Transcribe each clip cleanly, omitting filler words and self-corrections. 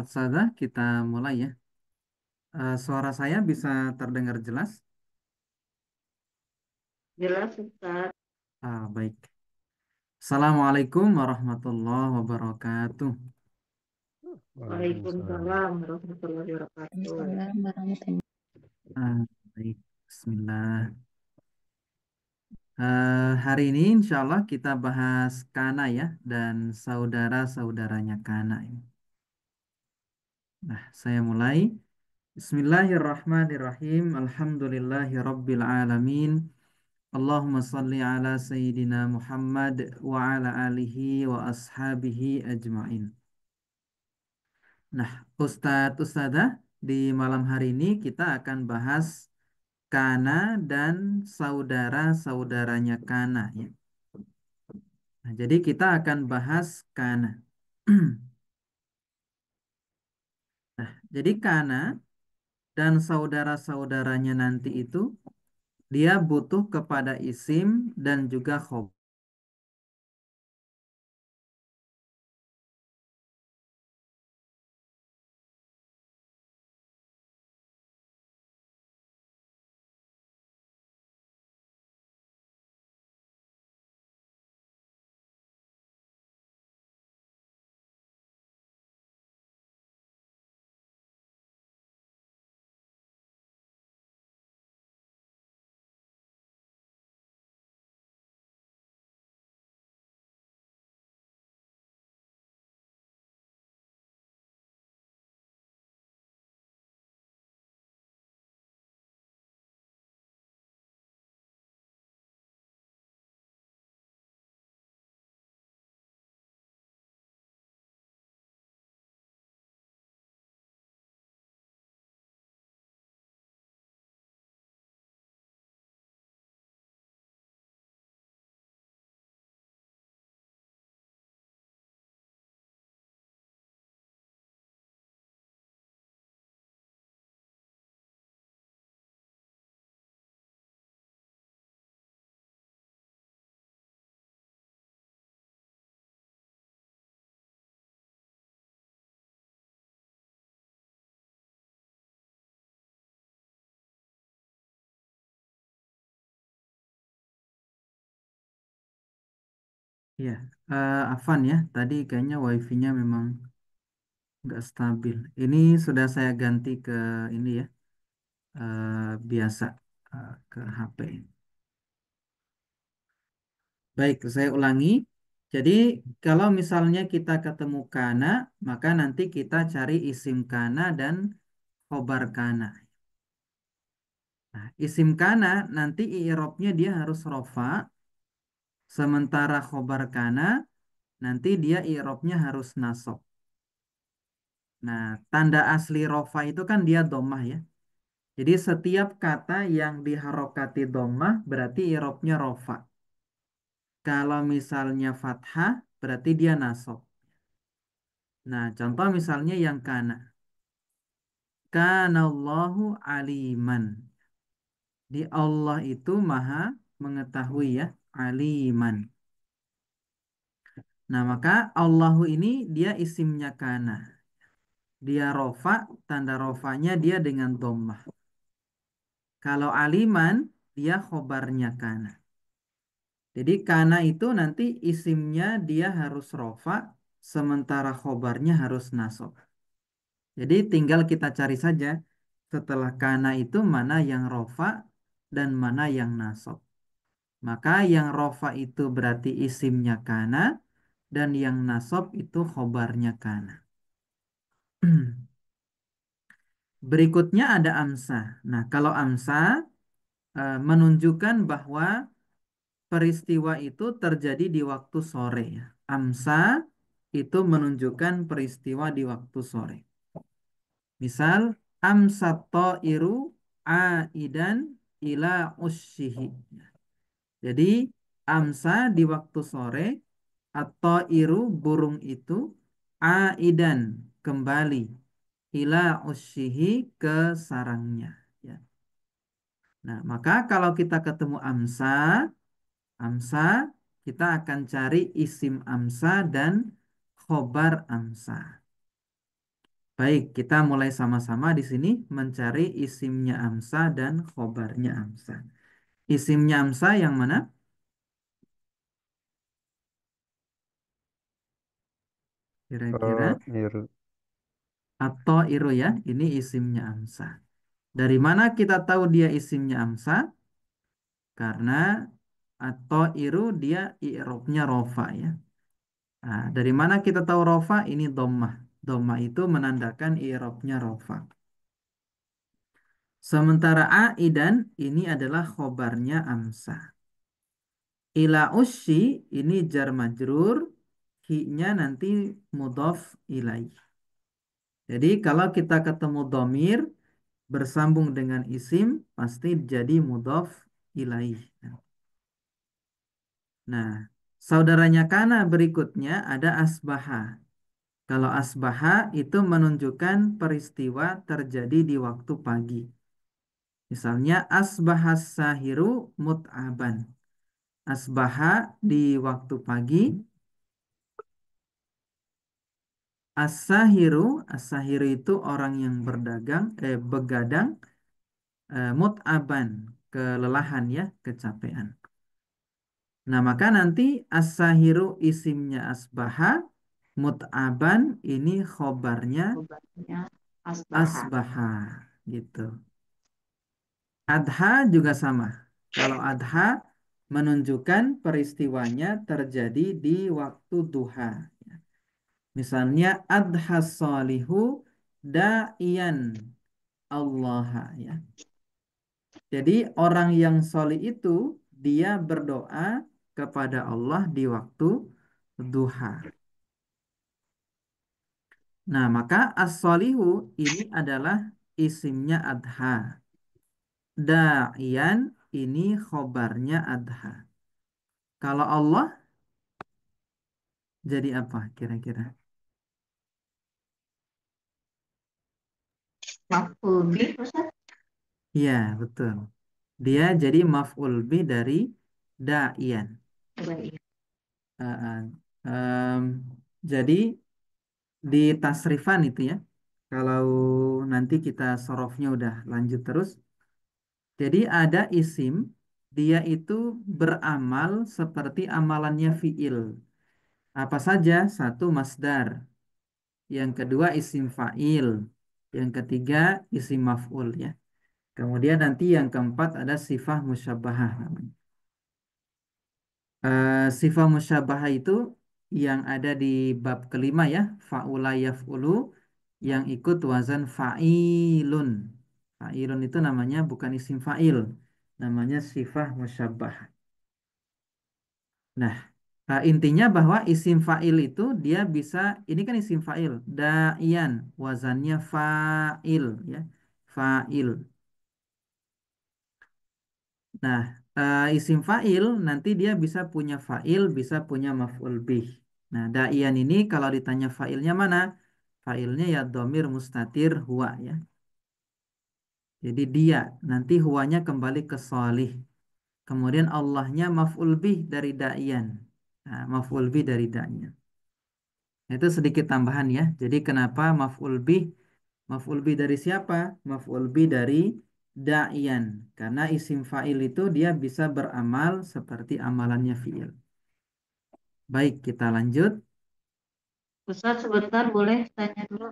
Sadah kita mulai ya. Suara saya bisa terdengar jelas? Jelas, Ustaz. Baik. Assalamualaikum warahmatullahi wabarakatuh. Waalaikumsalam. Waalaikumsalam warahmatullahi wabarakatuh. Waalaikumsalam warahmatullahi Baik. Bismillah. Hari ini insya Allah kita bahas kana ya dan saudara-saudaranya kana. Nah, saya mulai. Bismillahirrahmanirrahim. Alhamdulillahirabbil alamin. Allahumma salli ala Sayyidina Muhammad wa ala alihi wa ashabihi ajmain. Nah, Ustadz, di malam hari ini kita akan bahas Kana dan saudara-saudaranya Kana ya. Nah, jadi kita akan bahas Kana. Nah, jadi Kana dan saudara-saudaranya nanti itu dia butuh kepada isim dan juga khobar. Ya, Afan ya. Tadi kayaknya wifi-nya memang nggak stabil. Ini sudah saya ganti ke ini ya, biasa ke HP. Baik, saya ulangi. Jadi kalau misalnya kita ketemu kana, maka nanti kita cari isim kana dan khobar kana. Nah, isim kana nanti i'rabnya dia harus rofa, sementara khobar kana nanti dia i'rabnya harus nasab. Nah, tanda asli rofa itu kan dia domah ya. Jadi setiap kata yang diharokati domah berarti i'rabnya rofa. Kalau misalnya fathah berarti dia nasab. Nah, contoh misalnya yang kana. Kanallahu aliman. Di Allah itu maha mengetahui ya, aliman. Nah, maka Allahu ini dia isimnya kana. Dia rofa, tanda rofanya dia dengan dhammah. Kalau aliman, dia khobarnya kana. Jadi kana itu nanti isimnya dia harus rofa, sementara khobarnya harus nasab. Jadi tinggal kita cari saja setelah kana itu mana yang rofa dan mana yang nasab. Maka yang rofa itu berarti isimnya kana dan yang nasab itu khobarnya kana. Berikutnya ada amsa. Nah, kalau amsa menunjukkan bahwa peristiwa itu terjadi di waktu sore ya. Amsa itu menunjukkan peristiwa di waktu sore. Misal amsa ta'iru aidan ila usyihi. Jadi amsa di waktu sore atau iru burung itu aidan kembali ila usyihi ke sarangnya ya. Nah, maka kalau kita ketemu amsa, amsa kita akan cari isim amsa dan khobar amsa. Baik, kita mulai sama-sama di sini mencari isimnya amsa dan khobarnya amsa. Isimnya amsa yang mana? Kira-kira Iru. atau iru ya, ini isimnya amsa. Dari mana kita tahu dia isimnya amsa? Karena atau iru dia i'robnya rofa ya. Nah, dari mana kita tahu rofa? Ini dhammah. Dhammah itu menandakan i'robnya rofa. Sementara aidan ini adalah khobarnya amsa. Ila usyi ini jar majrur, hi-nya nanti mudhof ilaih. Jadi kalau kita ketemu domir bersambung dengan isim pasti jadi mudhof ilaih. Nah, saudaranya kana berikutnya ada asbaha. Kalau asbaha itu menunjukkan peristiwa terjadi di waktu pagi. Misalnya asbahas sahiru mut'aban. Asbaha di waktu pagi. As-sahiru itu orang yang begadang, mut'aban, kelelahan ya, kecapean. Nah, maka nanti as-sahiru isimnya asbaha, mut'aban ini khobarnya Obatnya asbaha. asbaha gitu. Adha juga sama. Kalau adha menunjukkan peristiwanya terjadi di waktu duha. Misalnya adha solihu da'iyan Allah ya. Jadi orang yang solih itu dia berdoa kepada Allah di waktu duha. Nah, maka as-solihu ini adalah isimnya adha. Da'iyan ini khobarnya adha. Kalau Allah jadi apa kira-kira? Maf'ul bih, Ustaz. Iya, betul. Dia jadi maf'ul bi dari da'iyan. Baik. Uh, uh, em, jadi di tasrifan itu ya. Kalau nanti kita sorofnya udah lanjut terus. Jadi ada isim, dia itu beramal seperti amalannya fiil. Apa saja? Satu masdar, yang kedua isim fa'il, yang ketiga isim maf'ul ya. Kemudian nanti yang keempat ada sifah musyabbahah namanya. Sifah musyabbahah itu yang ada di bab kelima ya, fa'ula yaf'ulu yang ikut wazan fa'ilun. Fa'ilun itu namanya bukan isim fa'il, namanya sifah musyabbahah. Nah, intinya bahwa isim fa'il itu dia bisa, ini kan isim fa'il, da'ian, wazannya fa'il ya, fa'il. Nah, isim fa'il nanti dia bisa punya fa'il, bisa punya maf'ul bih. Nah, da'ian ini kalau ditanya fa'ilnya mana? Fa'ilnya ya domir mustatir huwa ya. Jadi dia, nanti huwanya kembali ke solih. Kemudian Allahnya maf'ul bih dari da'ian. Nah, maf'ul bih dari da'ian. Itu sedikit tambahan ya. Jadi kenapa maf'ul bih? Maf'ul bih dari siapa? Maf'ul bih dari da'iyan. Karena isim fa'il itu dia bisa beramal seperti amalannya fi'il. Baik, kita lanjut. Ustaz sebentar boleh tanya dulu.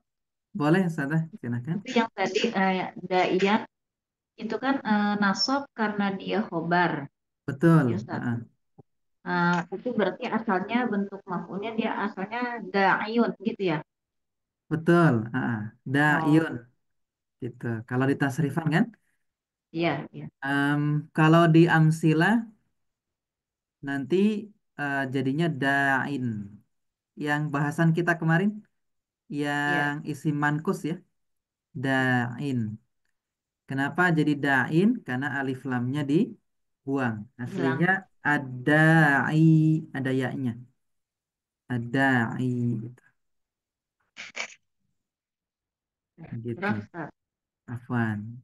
Boleh, Sadah, silakan. Itu yang tadi Daiyan itu kan nasab karena dia khobar. Ya, Betul. Ustaz. Itu berarti asalnya bentuk maf'ulnya dia asalnya da'iyun gitu ya. Betul. Oh, Da'iyun. Gitu. Kalau di tasrifan kan. iya, iya. Kalau di amsilah nanti jadinya da'in. Yang bahasan kita kemarin. Iya, Yang isim mankus ya. Da'in. Kenapa jadi da'in? Karena alif lamnya dibuang. hilang. Aslinya ada ada ya-nya. Ada gitu. Gitu. Terus Ustaz. Afwan.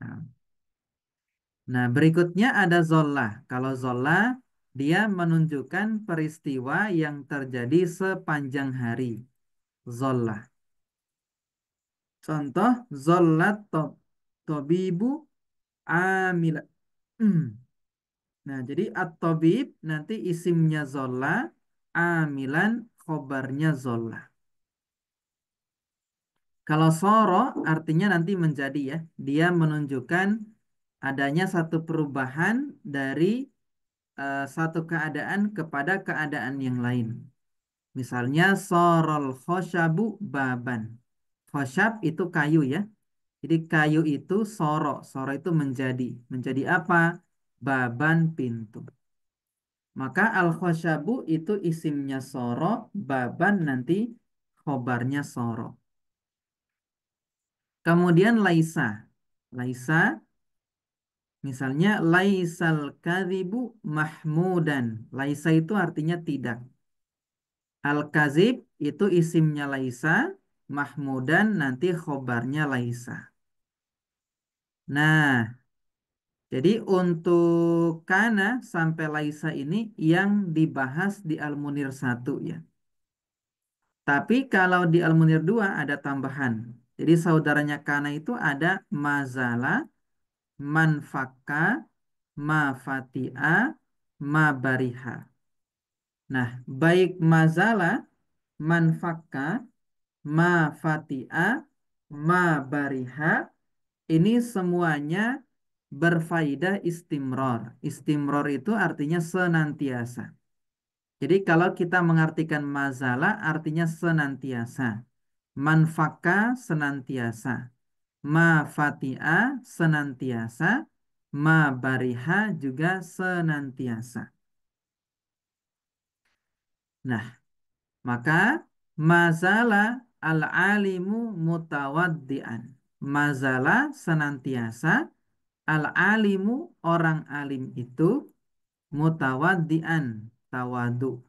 Nah, berikutnya ada zolah. Kalau zolah, dia menunjukkan peristiwa yang terjadi sepanjang hari. Zolah. Contoh zollat tobibu amila. Nah, jadi at-tabib nanti isimnya zolla, amilan khobarnya zolla. Kalau soro artinya nanti menjadi ya. Dia menunjukkan adanya satu perubahan dari satu keadaan kepada keadaan yang lain. Misalnya sorol khosyabu baban. Khosyab itu kayu ya. Jadi kayu itu soro. Soro itu menjadi. Menjadi apa? Baban pintu. Maka al-khosyabu itu isimnya soro. Baban nanti khobarnya soro. Kemudian laisa. Laisa misalnya laisal kadhibu mahmudan. Laisa itu artinya tidak. Al-kazib itu isimnya laisa, mahmudan nanti khobarnya laisa. Nah, jadi untuk kana sampai laisa ini yang dibahas di Al-Munir 1 ya. Tapi kalau di Al-Munir 2 ada tambahan. Jadi saudaranya kana itu ada mazala, manfaka, mafati'a, mabariha. Nah, baik mazala, manfaka, mafati'a, mabariha ini semuanya berfaidah istimror. Istimror itu artinya senantiasa. Jadi kalau kita mengartikan mazala artinya senantiasa. Manfaka senantiasa. Ma fati'a senantiasa. Ma bariha juga senantiasa. Nah, maka mazala al-alimu mutawaddian. Mazala senantiasa. Al-alimu orang alim itu mutawaddian tawadu.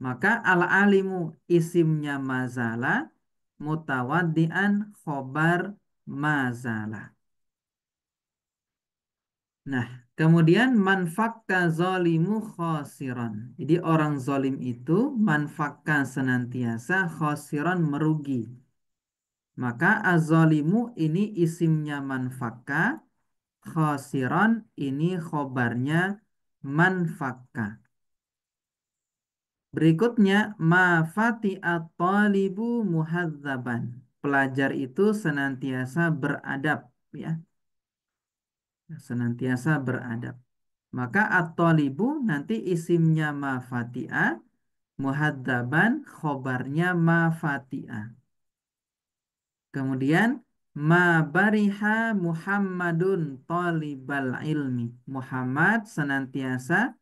Maka al-alimu isimnya mazala, mutawaddian khobar mazala. Nah, kemudian manfakka zolimu khosiron. Jadi orang zolim itu manfakka senantiasa khosiron merugi. Maka azolimu ini isimnya manfakka, khosiron ini khobarnya manfakka. Berikutnya mafati at-talibu muhadzaban. Pelajar itu senantiasa beradab ya, senantiasa beradab. Maka at-talibu nanti isimnya mafati'a, muhadzaban khobarnya mafati'a. Kemudian ma bariha Muhammadun talibal ilmi. Muhammad senantiasa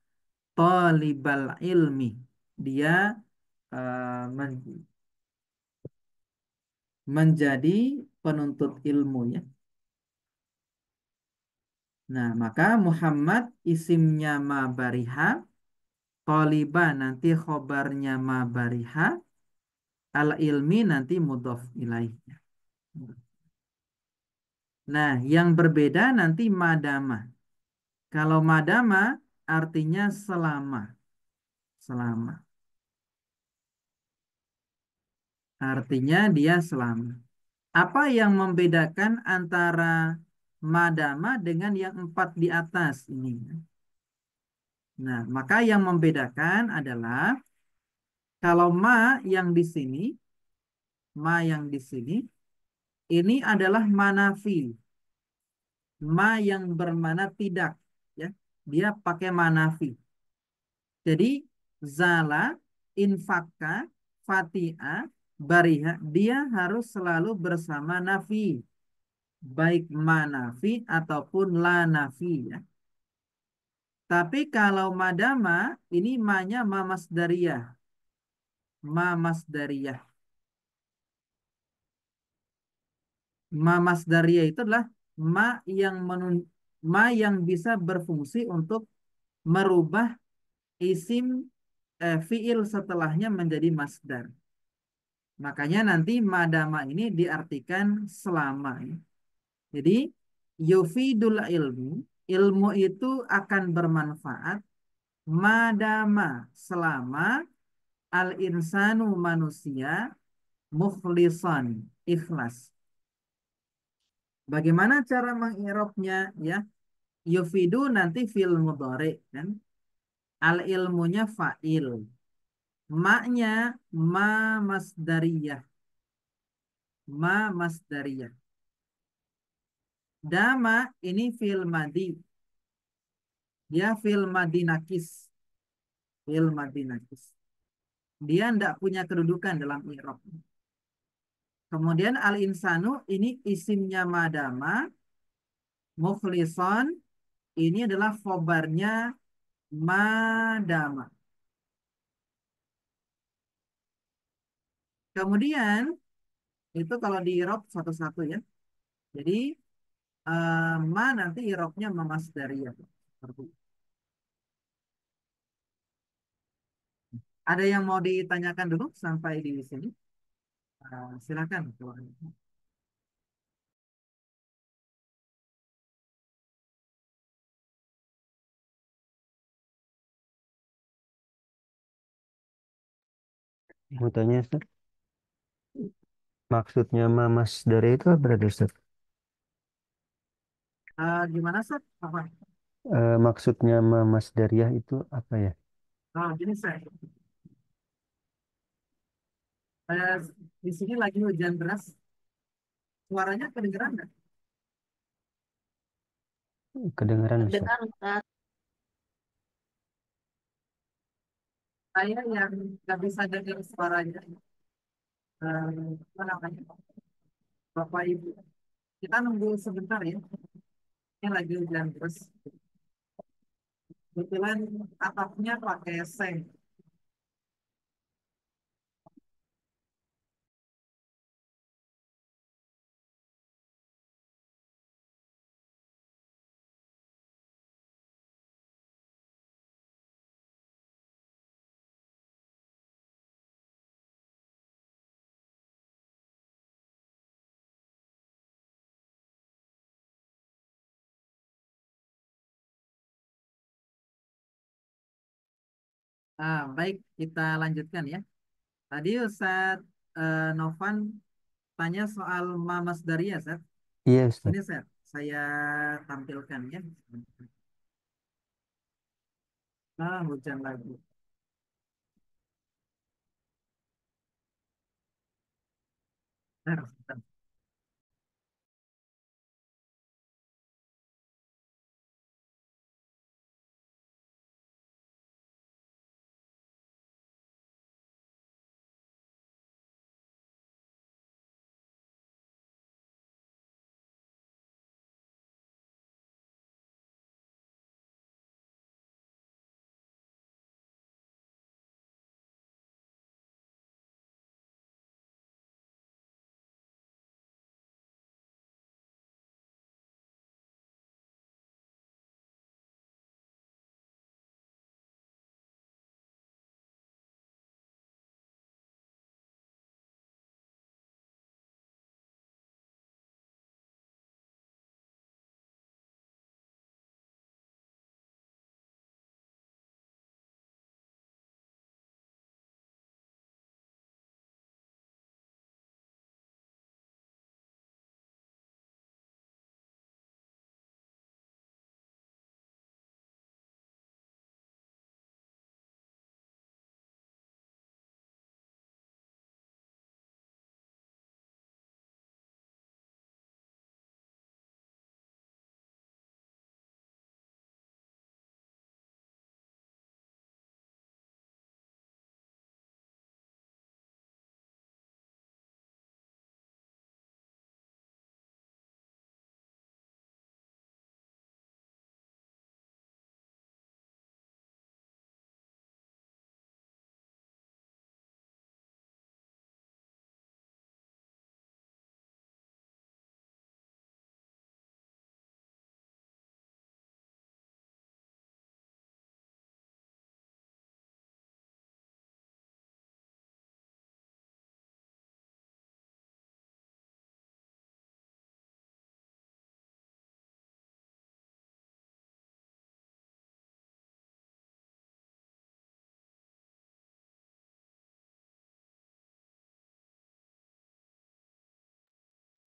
talibal ilmi. Dia menjadi penuntut ilmu ya. Nah, maka Muhammad isimnya ma bariha, taliba nanti khobarnya ma bariha, al ilmi nanti mudhof ilaihnya. Nah, yang berbeda nanti madama. Kalau madama artinya selama. Selama. Artinya dia selama. Apa yang membedakan antara madama dengan yang empat di atas ini? Nah, maka yang membedakan adalah kalau ma yang di sini, ini adalah manafi. Ma yang bermana tidak, ya. Dia pakai manafi. Jadi zala, infaka, fatiha, bariha, dia harus selalu bersama nafi. Baik manafi ataupun la nafi ya. Tapi kalau madama ini ma-nya ma masdariyah. Ma masdariyah. Ma masdariyah itu adalah ma yang ma yang bisa berfungsi untuk merubah isim fiil setelahnya menjadi masdar. Makanya nanti madama ini diartikan selama. Jadi yufidul ilmu, ilmu itu akan bermanfaat madama selama al insanu manusia mukhlisan ikhlas. Bagaimana cara mengirobnya ya? Yufidu nanti fil mudhari kan? Al ilmunya fa'il. Maknya ma masdariyah. Ma masdariyah. Dama ini fil madi. Dia fil madi nakis. Fil madi nakis. Dia tidak punya kedudukan dalam i'rab. Kemudian al insanu ini isimnya madama. Mukhlison ini adalah khobarnya madama. Kemudian itu kalau di i'rab satu-satu ya. Jadi ma nanti i'rabnya mamasdariyah. Seperti itu. Ada yang mau ditanyakan dulu sampai di sini? Silakan. Mau tanya, Ustaz, maksudnya Mamas dari itu apa berarti, Ustaz? Gimana Seth? Apa? Maksudnya Mamas Dariah itu apa ya? Gini Seth. Eh, di sini lagi hujan deras. Suaranya kedengeran nggak? Kedengaran, Ustaz. Dengar Ustaz. Saya yang nggak bisa dengar suaranya. Apa namanya? Bapak Ibu. Kita nunggu sebentar ya. Ini lagi hujan deras. Kebetulan atapnya pakai seng. Baik, kita lanjutkan ya. Tadi Ustadz Novan tanya soal Mamas Daria, Ustadz. Iya, Ustaz. Ini saya tampilkan ya. Hujan lagi. Bentar.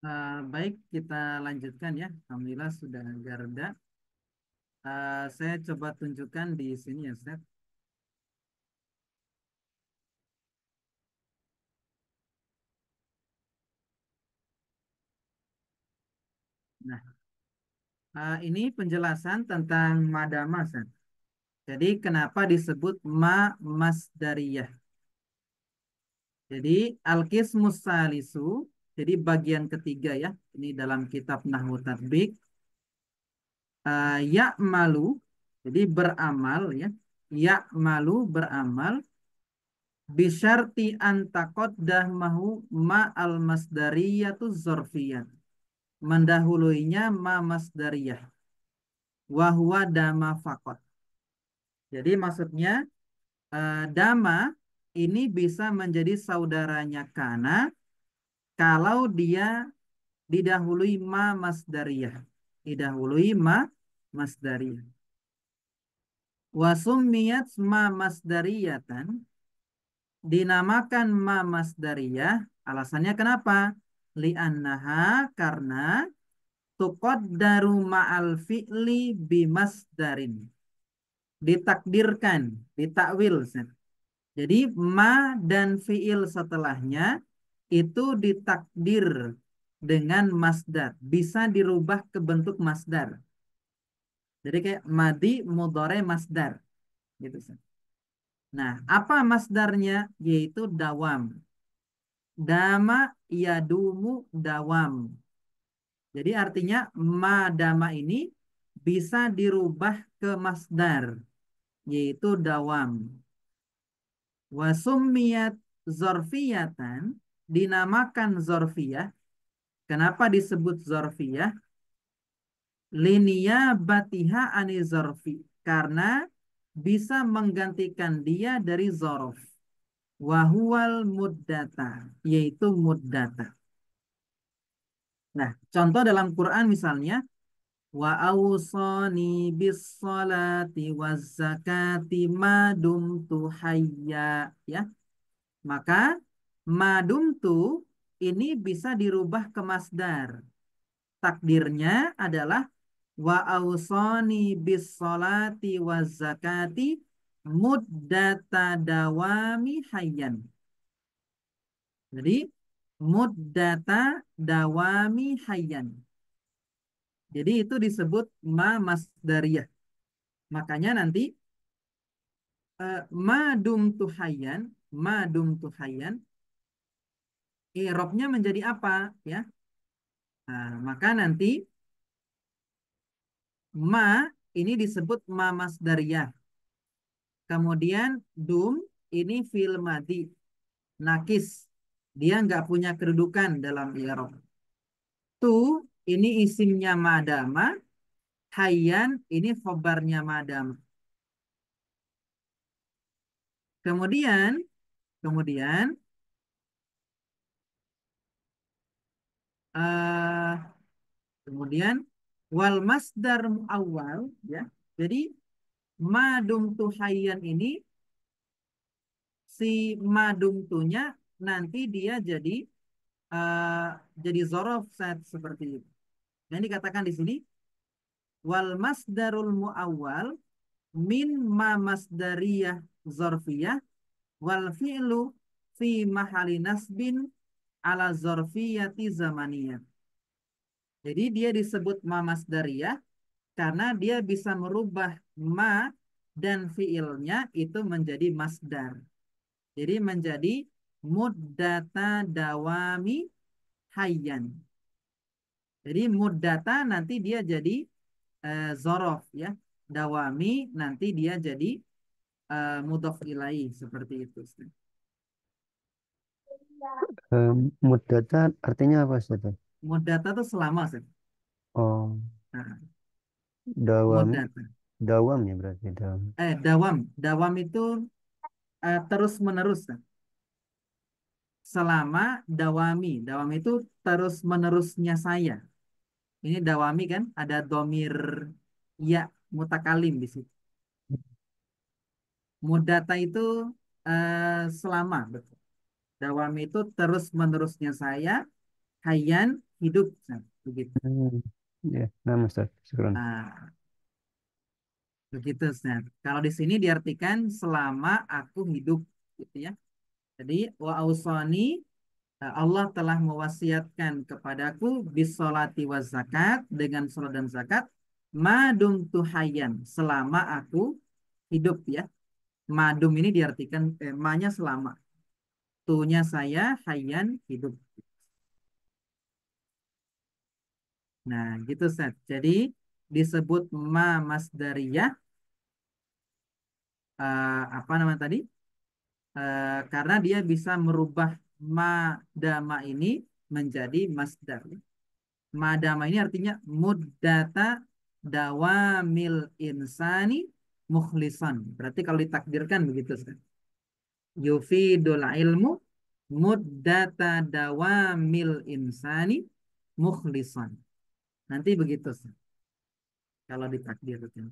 Baik, kita lanjutkan ya. Alhamdulillah sudah agak reda. Saya coba tunjukkan di sini ya, Ustaz. Nah, ini penjelasan tentang madama, Ustaz. Jadi, kenapa disebut ma masdariyah? Jadi, al-qismus salisu, jadi bagian ketiga ya. Ini dalam kitab Nahwu Tatbik. Ya'malu, jadi beramal ya. Ya'malu beramal bisyarti antakodah mahu ma al masdariyatu zorfiyat, mendahuluinya ma masdariyah wahwa dama fakot. Jadi maksudnya dama ini bisa menjadi saudaranya kana kalau dia didahului ma masdariyah, didahului ma masdariyah. Wasumiyat ma masdariyatan, dinamakan ma masdariyah. Alasannya kenapa? Li'annaha, karena tuqaddaru ma'al fi'li bimasdarin. Ditakdirkan, ditakwil. Jadi ma dan fi'il setelahnya itu ditakdir dengan masdar. Bisa dirubah ke bentuk masdar. Jadi kayak madi mudhore masdar. Gitu. Nah, apa masdarnya? Yaitu dawam. Dama yadumu dawam. Jadi artinya madama ini bisa dirubah ke masdar, yaitu dawam. Wasumiyat zorfiyatan, dinamakan zorfiyah. Kenapa disebut zorfiyah? Linia batiha ani zorfi. Karena bisa menggantikan dia dari zorof. Wahual muddata, yaitu muddata. Nah, contoh dalam Quran misalnya, wa awsani bis salati waz zakati madumtu hayya, ya. Maka madumtu ini bisa dirubah ke masdar. Takdirnya adalah wa awsani bis salati waz zakati muddata dawami hayyan. Jadi muddata dawami hayyan. Jadi itu disebut ma masdariyah. Makanya nanti ma dum tuhayyan, ma dum tuhayyan, i'rabnya menjadi apa ya? Nah, maka nanti ma ini disebut ma masdariyah. Kemudian dum ini fil madi, nakis. Dia nggak punya kedudukan dalam i'rab. Tu ini isimnya madama, hayyan ini khobarnya madama. Kemudian, kemudian eh kemudian wal masdar awal ya. Jadi madum tu hayyan ini si madum tunya nanti dia eh, jadi zorof saat seperti itu. Nah, ini dikatakan di sini wal masdarul muawwal min ma masdariyah zorfiyah wal fi'lu fi mahali nasbin ala zorfiyati zamaniyah. Jadi dia disebut ma masdariyah karena dia bisa merubah ma dan fiilnya itu menjadi masdar. Jadi menjadi muddata dawami hayyan. Jadi muddata nanti dia jadi zorof ya. Dawami nanti dia jadi mudhof ilaih seperti itu. Muddata artinya apa Ustaz? Muddata itu selama Ustaz. Oh, Nah, dawam, muddata. dawam ya berarti dawam. Dawam. Dawam itu terus menerus. Ustaz. Selama dawami. Dawami itu terus menerusnya saya. Ini dawami kan ada domir ya mutakalim di situ. Mudata itu selama betul. Dawami itu terus menerusnya saya. hayyan hidup. Nah, begitu. Hmm. Ya, nah Ustaz. Syukran. Nah, begitu. Nah, kalau di sini diartikan selama aku hidup, gitu ya. Jadi wa ausani, Allah telah mewasiatkan kepadaku bisolati wa zakat, dengan sholat dan zakat, madum tuhayyan, selama aku hidup ya. Madum ini diartikan ma-nya selama, tunya saya, hayyan hidup. Nah, gitu Ustaz. Jadi disebut ma masdariyah, apa nama tadi? Karena dia bisa merubah madama ini menjadi masdar. Madama ini artinya muddata dawamil insani mukhlisan. Berarti kalau ditakdirkan begitu Ustaz. Yufidul ilmu muddata dawamil insani mukhlisan. Nanti begitu Ustaz, kalau ditakdirkan.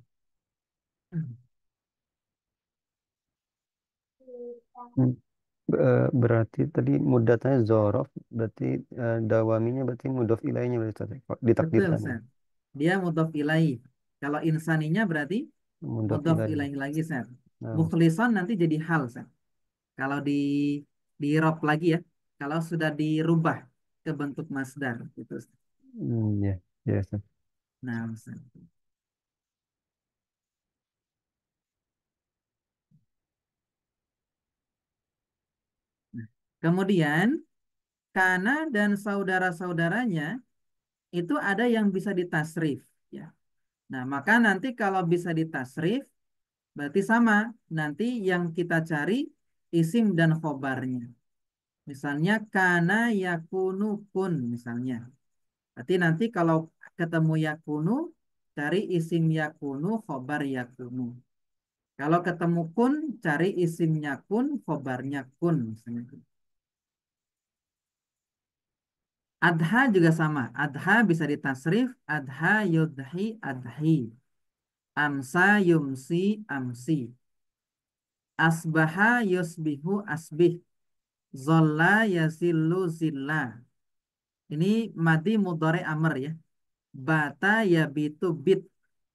Hmm. Berarti tadi mudatnya zorof, berarti dawaminya berarti mudhof ilainya berarti Ustaz, ya? Betul Ditakdirkan ya. Ustaz. Dia mudhof ilaih. Kalau insaninya berarti Mudhof mudhof ilaih. ilaih lagi Ustaz. Nah, Mukhlisan nanti jadi hal Ustaz. Kalau di rob lagi ya. Kalau sudah dirubah ke bentuk masdar gitu Ustaz. ya, ya Ustaz. Nah, Ustaz. Nah, kemudian Kana dan saudara-saudaranya itu ada yang bisa ditasrif ya. Nah, maka nanti kalau bisa ditasrif berarti sama. Nanti yang kita cari isim dan khobarnya. Misalnya kana yakunu kun misalnya. Berarti nanti kalau ketemu yakunu, cari isim yakunu, khobar yakunu. Kalau ketemu kun, cari isimnya kun, khobarnya kun misalnya. Adha juga sama. Adha bisa ditasrif. Adha yudhi adhi. Amsa yumsi amsi. Asbaha yusbihu asbih. Zolla yazillu zilla. Ini madi mudhari amr ya. Bata yabitu bit.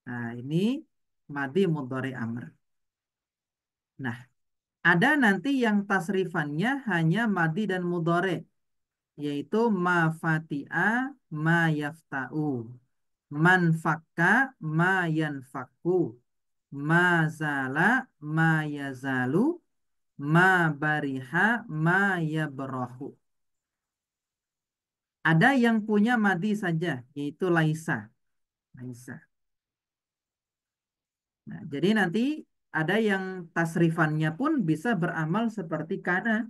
Nah, ini madi mudhari amr. Nah, ada nanti yang tasrifannya hanya madi dan mudhari, yaitu ma fati'a ma yafta'u. Man fakka ma yanfaku. Ma zala ma yazalu. Ma bariha ma yabrahu. Ada yang punya madi saja, yaitu laisa. Laisa. Nah, jadi nanti ada yang tasrifannya pun bisa beramal seperti kana,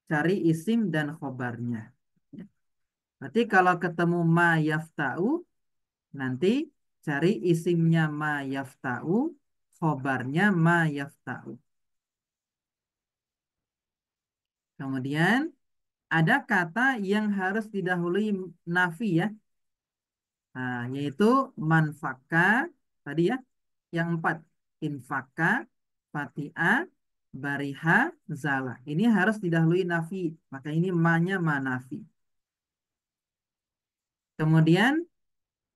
cari isim dan khobarnya. Ya. Berarti kalau ketemu ma yafta'u, nanti cari isimnya ma yafta'u, khobarnya ma yafta'u. Kemudian ada kata yang harus didahului nafi ya. Nah, yaitu manfaka tadi ya, yang empat. Infaka, fati'a, bariha, zala. Ini harus didahului nafi. Maka ini ma-nya ma nafi. Kemudian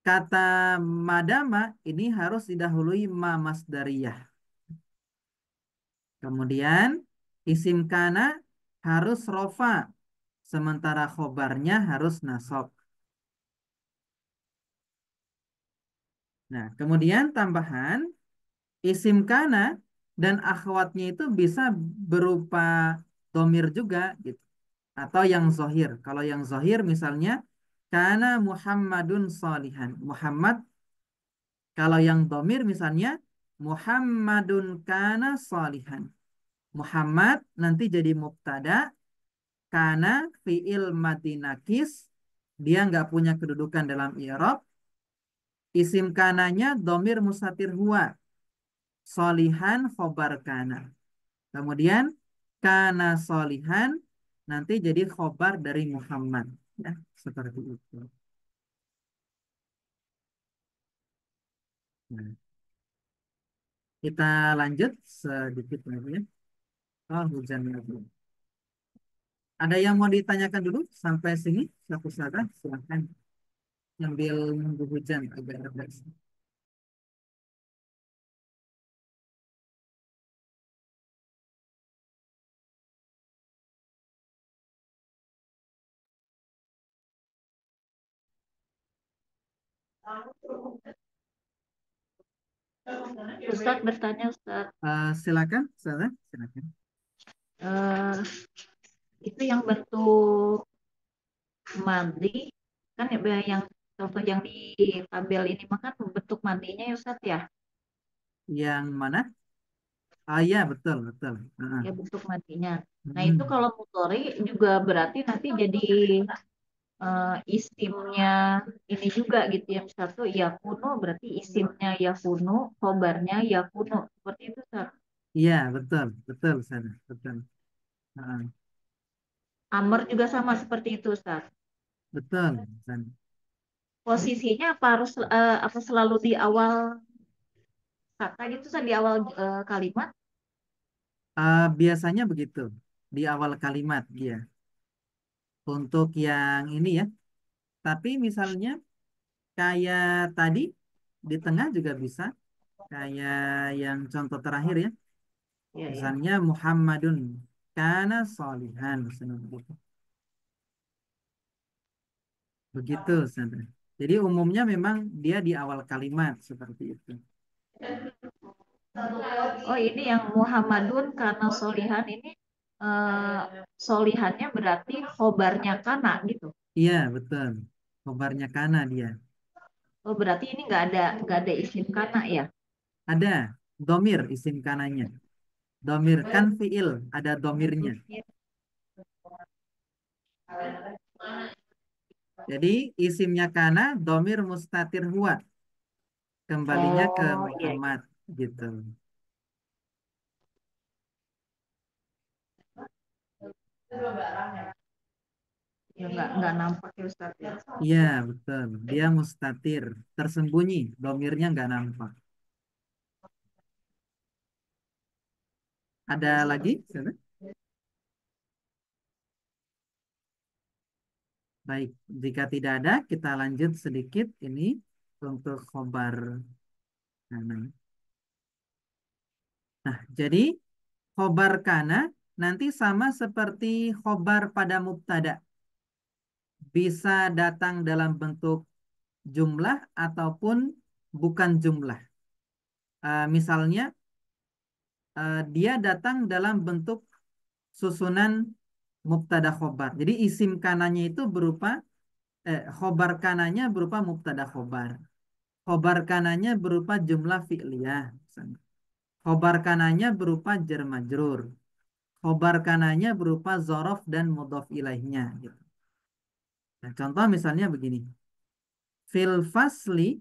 kata madama ini harus didahului ma masdariyah. Kemudian isim kana harus rofa. Sementara khobarnya harus nasab. Nah, kemudian tambahan isim kana dan akhwatnya itu bisa berupa domir juga gitu. Atau yang zohir. Kalau yang zohir misalnya kana Muhammadun solihan. Muhammad, kalau yang domir misalnya Muhammadun kana solihan. Muhammad nanti jadi mubtada, kana fiil mati nakis, dia nggak punya kedudukan dalam i'rab. Isim kananya domir mustatir huwa. Solihan khobar kana. Kemudian kana solihan nanti jadi khobar dari Muhammad. Ya, seperti itu. Nah, kita lanjut sedikit lagi ya. Oh, hujan lagi. Ada yang mau ditanyakan dulu sampai sini? Satu saja, silahkan. Sambil nunggu hujan agak reda. Ustadz bertanya, Ustadz. Silakan, Ustazah, silakan. Eh, itu yang bentuk mandi kan ya yang contoh yang di tabel ini mah kan bentuk mandinya ya Ustadz ya. Yang mana? Ah iya, betul, betul. Heeh. Ya bentuk mandinya. Nah itu Hmm. kalau mutori juga berarti nanti jadi isimnya ini juga gitu ya. Satu ya kuno berarti isimnya ya kuno, khobarnya ya kuno. Seperti itu Ustaz. Iya, betul, betul, Ustazah, betul. Heeh. Amr juga sama seperti itu Ustaz. Betul, Ustazah. Posisinya apa harus apa selalu di awal kata gitu Ustaz, di awal kalimat? Biasanya begitu di awal kalimat dia. Untuk yang ini ya, tapi misalnya kayak tadi di tengah juga bisa. Kayak yang contoh terakhir ya. Ya ya. Misalnya Muhammadun kana solihan. Misalnya begitu. Begitu, Sandra. Jadi umumnya memang dia di awal kalimat seperti itu. Oh ini yang Muhammadun karena solihan ini eh, solihannya berarti khobarnya kana gitu. Iya, betul. Khobarnya kana dia. Oh berarti ini nggak ada isim kana ya? Ada domir isim kananya. Domir kan fiil, ada domirnya. Jadi isimnya kana, domir mustatir huwa. Kembalinya ke Oh iya, iya. Muhammad gitu. Ya nggak nampak ya Ustaz ya. Iya, betul. Dia mustatir, tersembunyi. Domirnya nggak nampak. Ada lagi? Sana? Baik, jika tidak ada, kita lanjut sedikit ini untuk khobar. Nah, jadi khobar kana nanti sama seperti khobar pada mubtada. Bisa datang dalam bentuk jumlah ataupun bukan jumlah. Misalnya, dia datang dalam bentuk susunan mubtada khobar. Jadi isim kananya itu berupa khobar kananya berupa mubtada khobar. Khobar kananya berupa jumlah fi'liyah. Misalnya. Khobar kananya berupa jar majrur. Khobar kananya berupa zorof dan mudhof ilaihnya. Gitu. Nah, contoh misalnya begini. Fil fasli,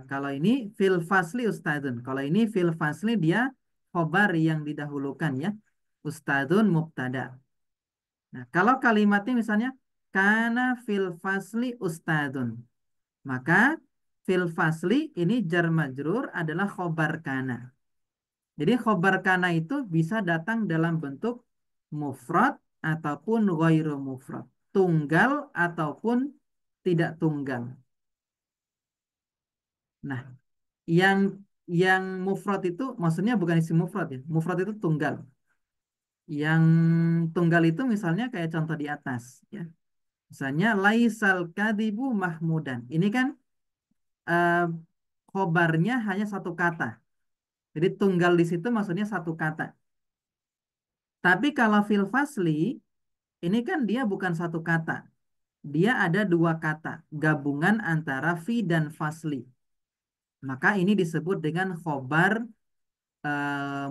kalau ini fil fasli ustadun. Kalau ini fil fasli dia khobar yang didahulukan ya. Ustadun mubtada. Nah, kalau kalimatnya misalnya kana fil fasli ustadun. Maka fil fasli ini jar majrur adalah khobar kana. Jadi khobar kana itu bisa datang dalam bentuk mufrad ataupun ghairu mufrad. Tunggal ataupun tidak tunggal. Nah, yang yang mufrad itu maksudnya bukan isim mufrad ya. Mufrad itu tunggal. Yang tunggal itu misalnya kayak contoh di atas ya. Misalnya laisal kadibu mahmudan. Ini kan eh, khobarnya hanya satu kata. Jadi tunggal di situ maksudnya satu kata. Tapi kalau fil fasli ini kan dia bukan satu kata. Dia ada dua kata, gabungan antara fi dan fasli. Maka ini disebut dengan khobar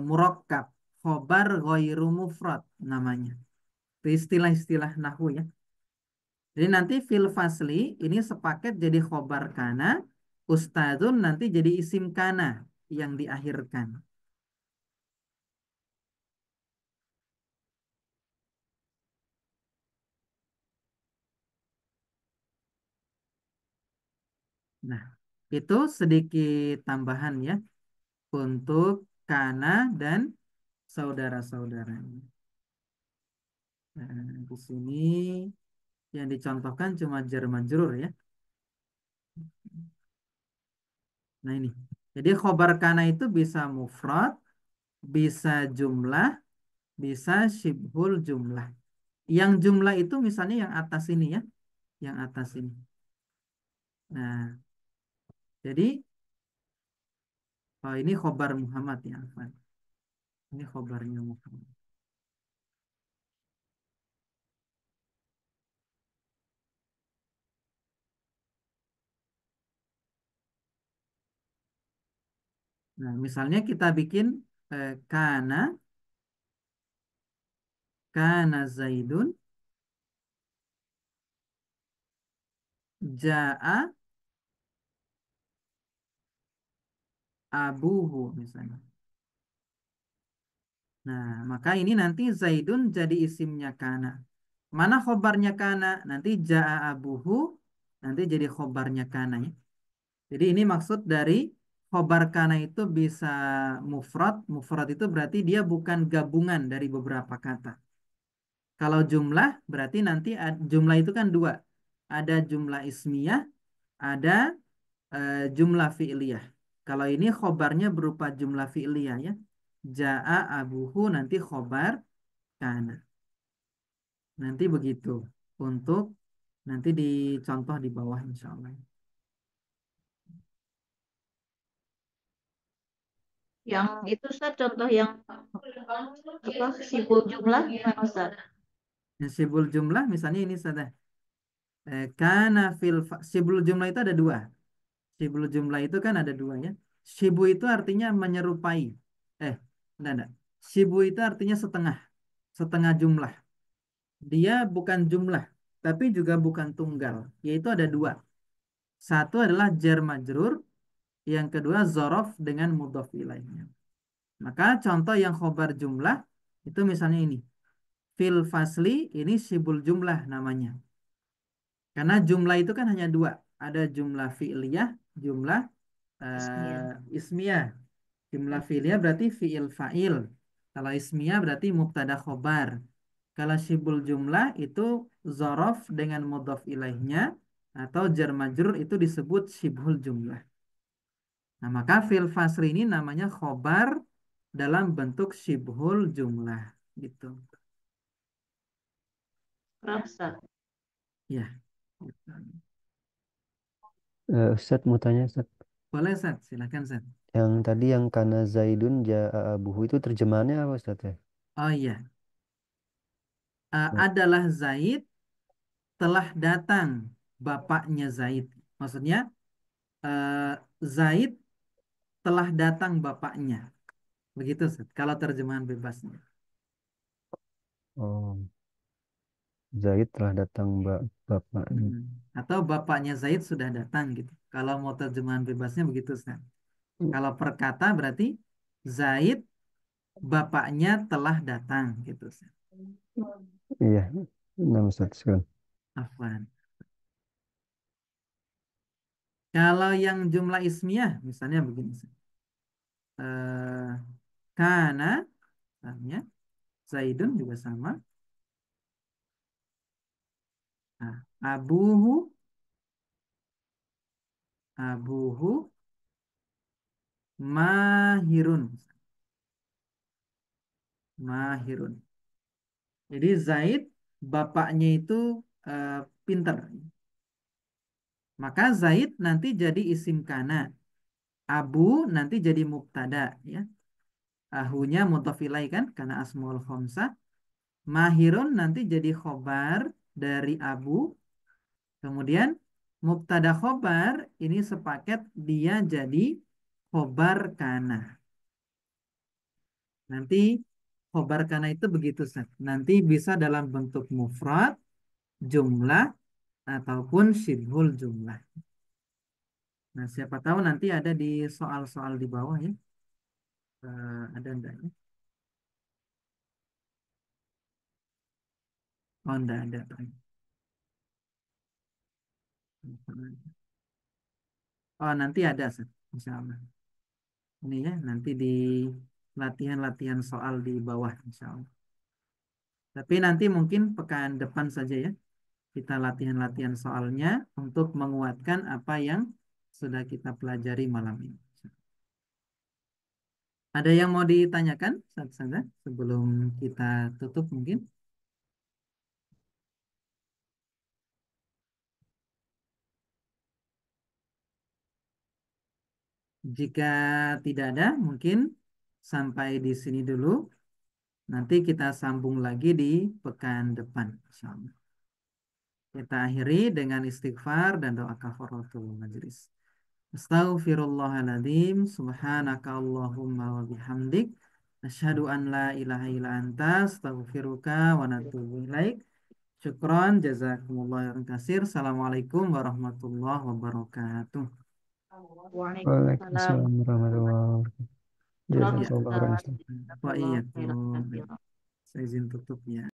murakkab, khobar ghairu mufrad namanya. Itu istilah-istilah nahwu ya. Jadi nanti fil fasli ini sepaket jadi khobar kana, ustadzun nanti jadi isim kana yang diakhirkan. Nah, itu sedikit tambahan ya untuk kana dan saudara-saudaranya. Di sini yang dicontohkan cuma jar majrur ya. Nah ini. Jadi khobar kana itu bisa mufrad, bisa jumlah, bisa syibhul jumlah. Yang jumlah itu misalnya yang atas ini ya, yang atas ini. Nah, jadi oh ini khobar Muhammad ya, Afwan. Ini khobarnya Muhammad. Nah, misalnya kita bikin kana Zaidun jaa abuhu misalnya. Nah, maka ini nanti Zaidun jadi isimnya kana. Mana khobarnya kana? Nanti jaa abuhu, nanti jadi khobarnya kana ya. Jadi ini maksud dari khobar kana itu bisa mufrad. Mufrad itu berarti dia bukan gabungan dari beberapa kata. Kalau jumlah berarti nanti jumlah itu kan dua. Ada jumlah ismiyah, ada jumlah fi'liyah. Kalau ini khobarnya berupa jumlah fi'liyah ya. Ja'a abuhu nanti khobar kana. Nanti begitu untuk nanti dicontoh di bawah insya Allah. Yang itu Ustaz contoh yang apa sibul jumlah gimana Ustaz? Yang sibul jumlah misalnya ini saja. Kana sibul jumlah itu ada dua. Sibul jumlah itu kan ada dua ya. Sibu itu artinya menyerupai. Enggak. Sibu itu artinya setengah, setengah jumlah. Dia bukan jumlah, tapi juga bukan tunggal. Yaitu ada dua. Satu adalah jar majrur, yang kedua zorof dengan mudhof ilaihnya. Maka contoh yang khobar jumlah itu misalnya ini. Fil fasli ini sibul jumlah namanya. Karena jumlah itu kan hanya dua. Ada jumlah fi'liyah, jumlah Ismiyah. ismiyah. Jumlah fi'liyah berarti fi'il fa'il. Kalau ismiyah berarti mubtada khobar. Kalau syibul jumlah itu zorof dengan mudhof ilaihnya atau jar majrur itu disebut syibhul jumlah. Nah, maka fil fasri ini namanya khobar dalam bentuk syibhul jumlah gitu. Ustaz. Ya. Gitu. Ustadz mau tanya Ustadz. Boleh, Sat. Silakan, Sat. Yang tadi yang kana Zaidun ja'a abuhu itu terjemahannya apa Ustadz ya? Oh iya. Oh, Adalah Zaid telah datang bapaknya Zaid. Maksudnya eh, Zaid telah datang bapaknya. Begitu, Sat. Kalau terjemahan bebasnya. oh, Zaid telah datang bapaknya. Mm. Atau bapaknya Zaid sudah datang gitu. Kalau mau terjemahan bebasnya begitu, Sat. Kalau perkata berarti Zaid bapaknya telah datang gitu, Sat. Iya, nama Ustadz sekarang. Afwan. Kalau yang jumlah ismiyah misalnya begini, Sat. Eh, Kana misalnya Zaidun juga sama. Nah, abuhu mahirun. Mahirun. Jadi Zaid bapaknya itu eh, pinter. Maka Zaid nanti jadi isim kana. Abu nanti jadi mubtada ya. Ahunya mudhof ilaih kan karena asmaul khamsah. Mahirun nanti jadi khobar dari abu. Kemudian mubtada khobar ini sepaket dia jadi khobar kana. Nanti khobar kana itu begitu, Seth. Nanti bisa dalam bentuk mufrad, jumlah, ataupun syibhul jumlah. Nah, siapa tahu nanti ada di soal-soal di bawah ya. Ada enggak ya? Oh, enggak ada. Oh, nanti ada, Seth. Insya Allah. Ini ya, nanti di latihan-latihan soal di bawah, insya Allah. Tapi nanti mungkin pekan depan saja ya. Kita latihan-latihan soalnya untuk menguatkan apa yang sudah kita pelajari malam ini. Ada yang mau ditanyakan saat sebelum kita tutup mungkin? Jika tidak ada, mungkin sampai di sini dulu. Nanti kita sambung lagi di pekan depan. Insyaallah. Kita akhiri dengan istighfar dan doa kafaratul majelis. Astaghfirullahaladzim. Subhanaka Allahumma wa bihamdik. Asyhadu an la ilaha illa anta. Astaghfiruka wa natubu ilaik. Syukron. Jazakumullah khairan katsir. Assalamualaikum warahmatullahi wabarakatuh. Waalaikumsalam Waalaikumsalam warahmatullahi wabarakatuh. warahmatullahi Ya. Jazakallah khairan. wabarakatuh. Wa Jazakallah khairan iyyakum. katsiran. Saya izin tutupnya.